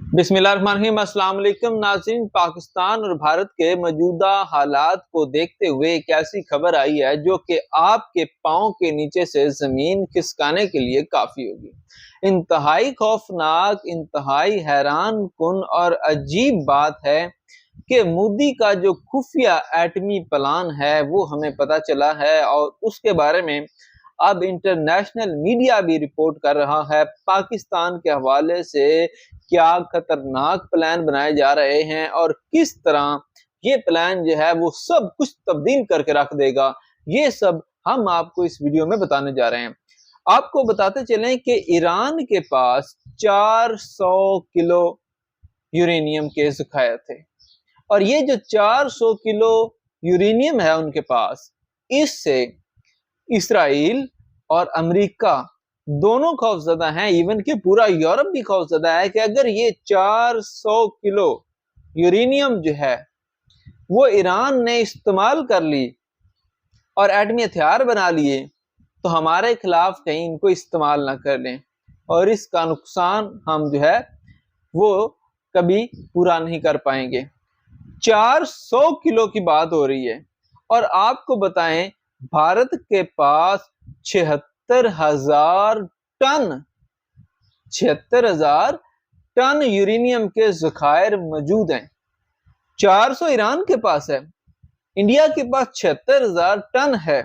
बिस्मिल्लाहिर्रहमानिर्रहीम। अस्सलाम वालेकुम नाज़रीन। पाकिस्तान और भारत के मौजूदा हालात को देखते हुए एक ऐसी खबर आई है जो कि आपके पाँव के नीचे से ज़मीन खिसकाने के लिए काफ़ी होगी। इंतहाई खौफनाक, इंतहाई हैरान कुन और अजीब बात है कि मोदी का जो खुफिया एटमी प्लान है वो हमें पता चला है और उसके बारे में अब इंटरनेशनल मीडिया भी रिपोर्ट कर रहा है। पाकिस्तान के हवाले से क्या खतरनाक प्लान बनाए जा रहे हैं और किस तरह ये प्लान जो है वो सब कुछ तब्दील करके रख देगा, ये सब हम आपको इस वीडियो में बताने जा रहे हैं। आपको बताते चलें कि ईरान के पास 400 किलो यूरेनियम के ज़खायर थे और ये जो 400 किलो यूरेनियम है उनके पास, इससे इसराइल और अमेरिका दोनों खौफजदा हैं। इवन कि पूरा यूरोप भी खौफजदा है कि अगर ये 400 किलो यूरेनियम जो है वो ईरान ने इस्तेमाल कर ली और एटमी हथियार बना लिए तो हमारे खिलाफ कहीं इनको इस्तेमाल ना कर लें और इसका नुकसान हम जो है वो कभी पूरा नहीं कर पाएंगे। 400 किलो की बात हो रही है और आपको बताएं भारत के पास 76,000 टन यूरेनियम के ज़खायर मौजूद हैं। 400 ईरान के पास है, इंडिया के पास 76,000 टन है।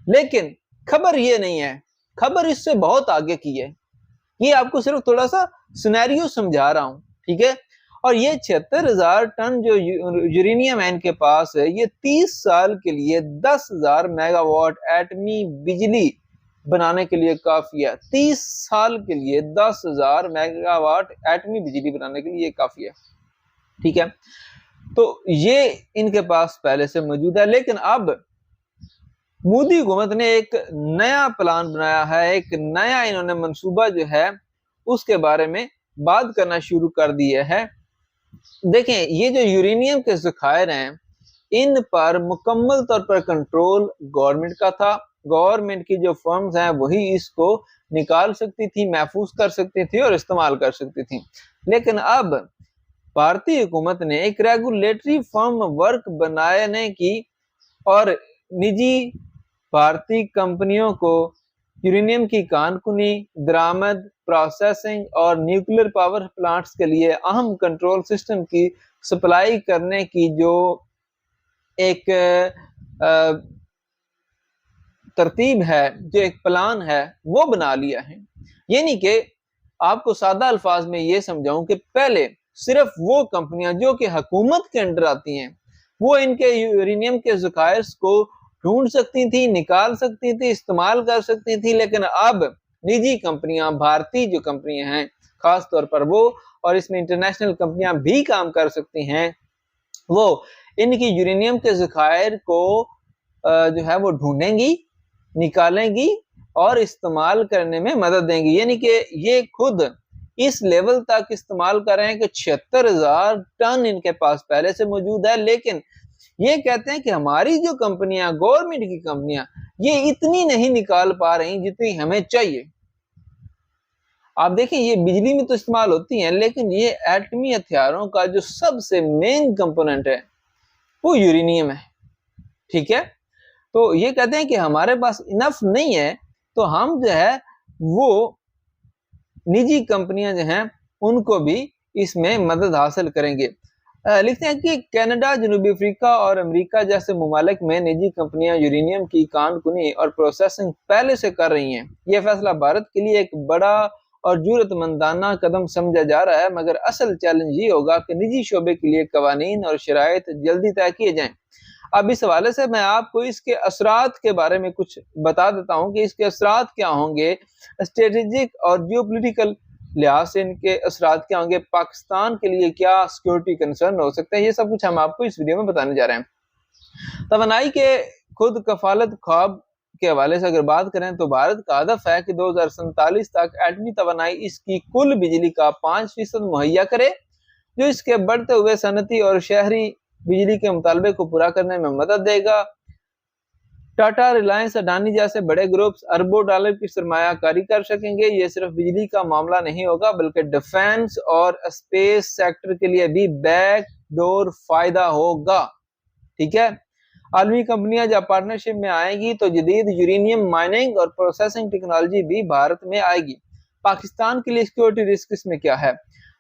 लेकिन खबर ये नहीं है, खबर इससे बहुत आगे की है। ये आपको सिर्फ थोड़ा सा सिनेरियो समझा रहा हूं, ठीक है। और ये 76,000 टन जो यूरेनियम है इनके पास है, ये 30 साल के लिए 10,000 मेगावाट एटमी बिजली बनाने के लिए काफी है। 30 साल के लिए 10,000 मेगावाट एटमी बिजली बनाने के लिए काफी है, ठीक है। तो ये इनके पास पहले से मौजूद है। लेकिन अब मोदी हुकूमत ने एक नया प्लान बनाया है, एक नया इन्होंने मंसूबा जो है उसके बारे में बात करना शुरू कर दिया है। देखें, ये जो यूरेनियम के ज़खायर हैं इन पर मुकम्मल तौर पर कंट्रोल गवर्नमेंट का था। गवर्नमेंट की जो फर्म्स हैं वही इसको निकाल सकती थी, महफूज कर सकती थी और इस्तेमाल कर सकती थी। लेकिन अब भारतीय हुकूमत ने एक रेगुलेटरी फर्म वर्क बनाने की और निजी भारतीय कंपनियों को यूरेनियम की कानकुनी, दरामद, प्रोसेसिंग और न्यूक्लियर पावर प्लांट्स के लिए अहम कंट्रोल सिस्टम की सप्लाई करने की जो एक तरतीब है, जो एक प्लान है वो बना लिया है। यानी कि आपको सादा अल्फाज में ये समझाऊं कि पहले सिर्फ वो कंपनियां जो कि हुकूमत के अंडर आती हैं वो इनके यूरेनियम के ज़खायर को ढूंढ सकती थी, निकाल सकती थी, इस्तेमाल कर सकती थी। लेकिन अब निजी कंपनियां, भारतीय जो कंपनियां हैं खास तौर पर वो, और इसमें इंटरनेशनल कंपनियां भी काम कर सकती हैं, वो इनकी यूरेनियम के ज़खायर को जो है वो ढूंढेंगी, निकालेंगी और इस्तेमाल करने में मदद देंगी। यानी कि ये खुद इस लेवल तक इस्तेमाल कर रहे हैं कि 76,000 टन इनके पास पहले से मौजूद है। लेकिन ये कहते हैं कि हमारी जो कंपनियां, गवर्नमेंट की कंपनियां, ये इतनी नहीं निकाल पा रही जितनी हमें चाहिए। आप देखें, ये बिजली में तो इस्तेमाल होती हैं लेकिन ये एटमी हथियारों का जो सबसे मेन कंपोनेंट है वो यूरेनियम है, ठीक है। तो ये कहते हैं कि हमारे पास इनफ नहीं है, तो हम जो है वो निजी कंपनियां जो हैं उनको भी इसमें मदद हासिल करेंगे। लिखते हैं कि कनाडा, जनूबी अफ्रीका और अमेरिका जैसे ममालिक में निजी कंपनियां यूरेनियम की कानकुनी और प्रोसेसिंग पहले से कर रही हैं। यह फैसला भारत के लिए एक बड़ा और जरूरतमंदाना कदम समझा जा रहा है, मगर असल चैलेंज ये होगा कि निजी शोबे के लिए कवानीन और शराइत जल्दी तय किए जाएं। अब इस हवाले से मैं आपको इसके असरात के बारे में कुछ बता देता हूं कि इसके असरात क्या होंगे, स्ट्रेटेजिक और जियोपॉलिटिकल लिहाज से इनके असरात क्या होंगे, पाकिस्तान के लिए क्या सिक्योरिटी कंसर्न हो सकते हैं, ये सब कुछ हम आपको इस वीडियो में बताने जा रहे हैं। तवानाई के खुद कफालत ख्वाब के हवाले से अगर बात करें तो भारत का हदफ है कि 2047 तक एटमी तवानाई इसकी कुल बिजली का 5% मुहैया करे, जो इसके बढ़ते हुए सनती और शहरी बिजली के मुतालबे को पूरा करने में मदद देगा। टाटा, रिलायंस, अडानी जैसे बड़े ग्रुप्स अरबों डॉलर की सरमायाकारी कर सकेंगे। ये सिर्फ बिजली का मामला नहीं होगा, बल्कि डिफेंस और स्पेस सेक्टर के लिए भी बैक डोर फायदा होगा। ठीक है, आलमी कंपनियां जब पार्टनरशिप में आएंगी तो जदीद यूरेनियम माइनिंग और प्रोसेसिंग टेक्नोलॉजी भी भारत में आएगी। पाकिस्तान के लिए सिक्योरिटी रिस्क इसमें क्या है?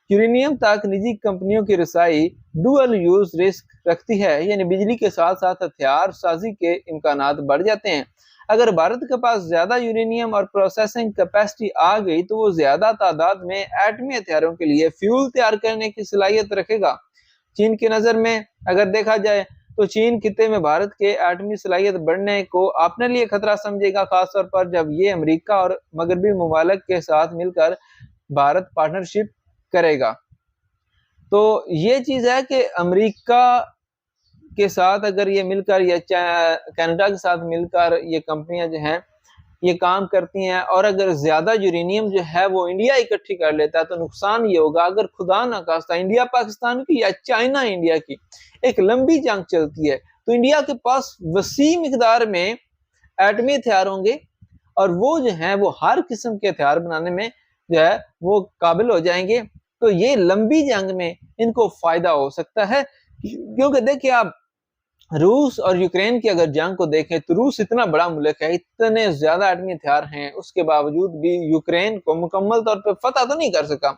यूरेनियम तक निजी कंपनियों की रसाई डुअल यूज रिस्क रखती है, यानी बिजली के साथ साथ हथियार साजी के इम्कानात बढ़ जाते हैं। अगर भारत के पास ज्यादा यूरेनियम और प्रोसेसिंग कैपेसिटी आ गई तो वो ज्यादा तादाद में एटमी हथियारों के लिए फ्यूल तैयार करने की सलाहियत रखेगा। चीन की नजर में अगर देखा जाए तो चीन खिते में भारत के एटमी सलाहियत बढ़ने को अपने लिए खतरा समझेगा, खासतौर पर जब ये अमेरिका और मगरबी ममालिक के साथ मिलकर भारत पार्टनरशिप करेगा। तो ये चीज है कि अमेरिका के साथ अगर ये मिलकर या कनाडा के साथ मिलकर ये कंपनियां जो हैं ये काम करती हैं, और अगर ज्यादा यूरेनियम जो है वो इंडिया इकट्ठी कर लेता है तो नुकसान ये होगा, अगर खुदा ना खास्ता इंडिया पाकिस्तान की या चाइना इंडिया की एक लंबी जंग चलती है तो इंडिया के पास वसी मिकदार में एटमी हथियार होंगे और वो जो है वो हर किस्म के हथियार बनाने में जो है वो काबिल हो जाएंगे। तो ये लंबी जंग में इनको फायदा हो सकता है, क्योंकि देखिए आप रूस और यूक्रेन की अगर जंग को देखें तो रूस इतना बड़ा मुल्क है, इतने ज्यादा एटमी हथियार हैं, उसके बावजूद भी यूक्रेन को मुकम्मल तौर पर फतह तो नहीं कर सका,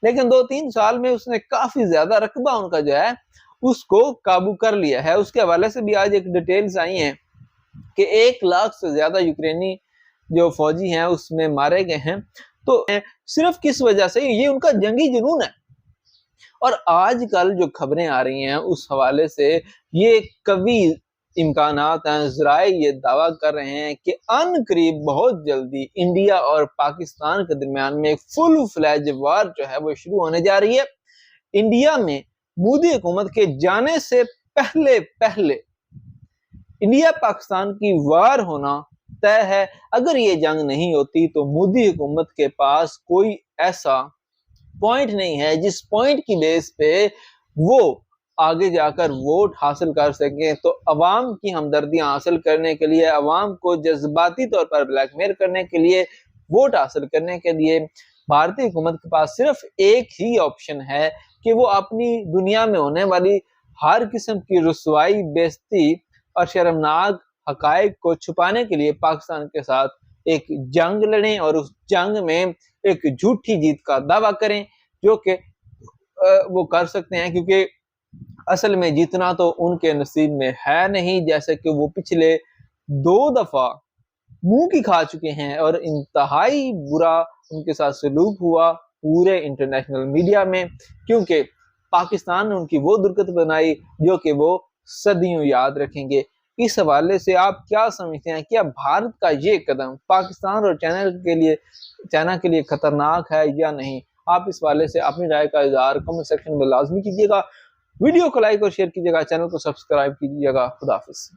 लेकिन 2-3 साल में उसने काफी ज्यादा रकबा उनका जो है उसको काबू कर लिया है। उसके हवाले से भी आज एक डिटेल्स आई हैं कि 1 लाख से ज्यादा यूक्रेनी जो फौजी हैं उसमें मारे गए हैं। तो सिर्फ किस वजह से? ये उनका जंगी जुनून है। और आजकल जो खबरें आ रही हैं उस हवाले से ये कभी इम्कानात हैं, ज़राए ये दावा कर रहे हैं कि अनकरीब बहुत जल्दी इंडिया और पाकिस्तान के दरमियान में एक फुल फ्लैज वार जो है वो शुरू होने जा रही है। इंडिया में मोदी हुकूमत के जाने से पहले इंडिया पाकिस्तान की वार होना तय है। अगर ये जंग नहीं होती तो मोदी हुकूमत के पास कोई ऐसा पॉइंट नहीं है जिस पॉइंट की बेस पे वो आगे जाकर वोट हासिल कर सकें। तो अवाम की हमदर्दियां हासिल करने के लिए, अवाम को जज्बाती तौर पर ब्लैकमेल करने के लिए, वोट हासिल करने के लिए भारतीय हुकूमत के पास सिर्फ एक ही ऑप्शन है कि वो अपनी दुनिया में होने वाली हर किस्म की रुसवाई, बेइज्जती और शर्मनाक हकायक को छुपाने के लिए पाकिस्तान के साथ एक जंग लड़ें और उस जंग में एक झूठी जीत का दावा करें, जो कि वो कर सकते हैं, क्योंकि असल में जीतना तो उनके नसीब में है नहीं, जैसे कि वो पिछले 2 दफा मुंह की खा चुके हैं और इंतहाई बुरा उनके साथ सलूक हुआ पूरे इंटरनेशनल मीडिया में, क्योंकि पाकिस्तान ने उनकी वो दुर्गत बनाई जो कि वो सदियों याद रखेंगे। इस हवाले से आप क्या समझते हैं? क्या भारत का ये कदम पाकिस्तान और चाइना के लिए खतरनाक है या नहीं? आप इस हवाले से अपनी राय का इज़हार कमेंट सेक्शन में लाजमी कीजिएगा। वीडियो को लाइक और शेयर कीजिएगा, चैनल को सब्सक्राइब कीजिएगा। खुदा हाफिज़।